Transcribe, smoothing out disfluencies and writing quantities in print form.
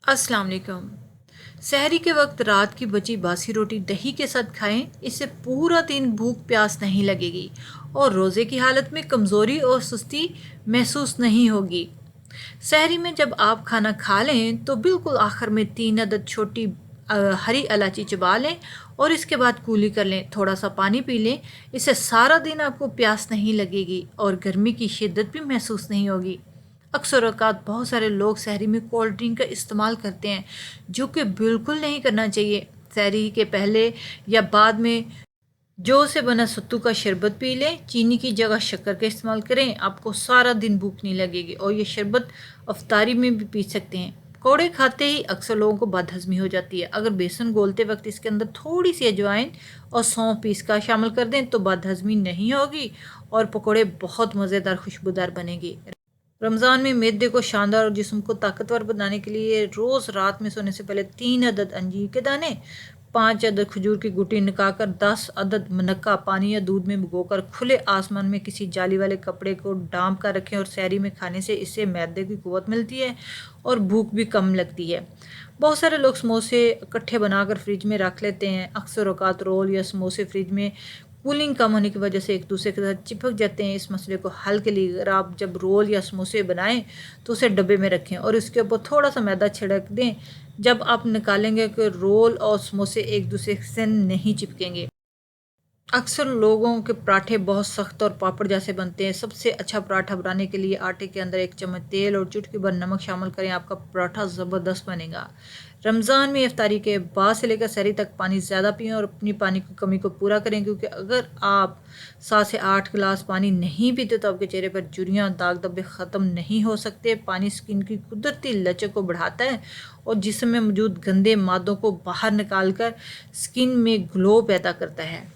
अस्सलाम वालेकुम। सहरी के वक्त रात की बची बासी रोटी दही के साथ खाएं। इससे पूरा दिन भूख प्यास नहीं लगेगी और रोज़े की हालत में कमज़ोरी और सुस्ती महसूस नहीं होगी। सहरी में जब आप खाना खा लें तो बिल्कुल आखिर में 3 अदद छोटी हरी इलायची चबा लें और इसके बाद कूली कर लें। थोड़ा सा पानी पी लें। इससे सारा दिन आपको प्यास नहीं लगेगी और गर्मी की शिद्दत भी महसूस नहीं होगी। अक्सर औक़ात बहुत सारे लोग सहरी में कोल्ड ड्रिंक का इस्तेमाल करते हैं, जो कि बिल्कुल नहीं करना चाहिए। सहरी के पहले या बाद में जौ से बना सत्तू का शरबत पी लें। चीनी की जगह शक्कर का इस्तेमाल करें, आपको सारा दिन भूख नहीं लगेगी और ये शरबत अफ्तारी में भी पी सकते हैं। पकौड़े खाते ही अक्सर लोगों को बदहज़मी हो जाती है। अगर बेसन घोलते वक्त इसके अंदर थोड़ी सी अजवाइन और सौंफ पीस का शामिल कर दें तो बदहज़मी नहीं होगी और पकौड़े बहुत मज़ेदार खुशबूदार बनेंगे। रमज़ान में मैदे को शानदार और जिस्म को ताकतवर बनाने के लिए रोज़ रात में सोने से पहले 3 अदद अंजीर के दाने, 5 अदद खजूर की गुटी निकालकर 10 अदद मुनक्का पानी या दूध में भिगोकर खुले आसमान में किसी जाली वाले कपड़े को ढांप कर रखें और सहरी में खाने से इससे मैदे की कुव्वत मिलती है और भूख भी कम लगती है। बहुत सारे लोग समोसे इकट्ठे बनाकर फ्रिज में रख लेते हैं। अक्सर औक़ात रोल या समोसे फ्रिज में कूलिंग कम होने की वजह से एक दूसरे के साथ चिपक जाते हैं। इस मसले को हल के लिए अगर आप जब रोल या समोसे बनाएं तो उसे डब्बे में रखें और इसके ऊपर थोड़ा सा मैदा छिड़क दें। जब आप निकालेंगे कि रोल और समोसे एक दूसरे से नहीं चिपकेंगे। अक्सर लोगों के पराठे बहुत सख्त और पापड़ जैसे बनते हैं। सबसे अच्छा पराठा बनाने के लिए आटे के अंदर 1 चम्मच तेल और चुटकी भर नमक शामिल करें, आपका पराठा ज़बरदस्त बनेगा। रमज़ान में इफ्तारी के बाद से लेकर सहरी तक पानी ज़्यादा पिएं और अपनी पानी की कमी को पूरा करें, क्योंकि अगर आप 7 से 8 गिलास पानी नहीं पीते तो आपके चेहरे पर झुर्रियाँ दाग धब्बे ख़त्म नहीं हो सकते। पानी स्किन की कुदरती लचक को बढ़ाता है और जिस्म में मौजूद गंदे मादों को बाहर निकाल कर स्किन में ग्लो पैदा करता है।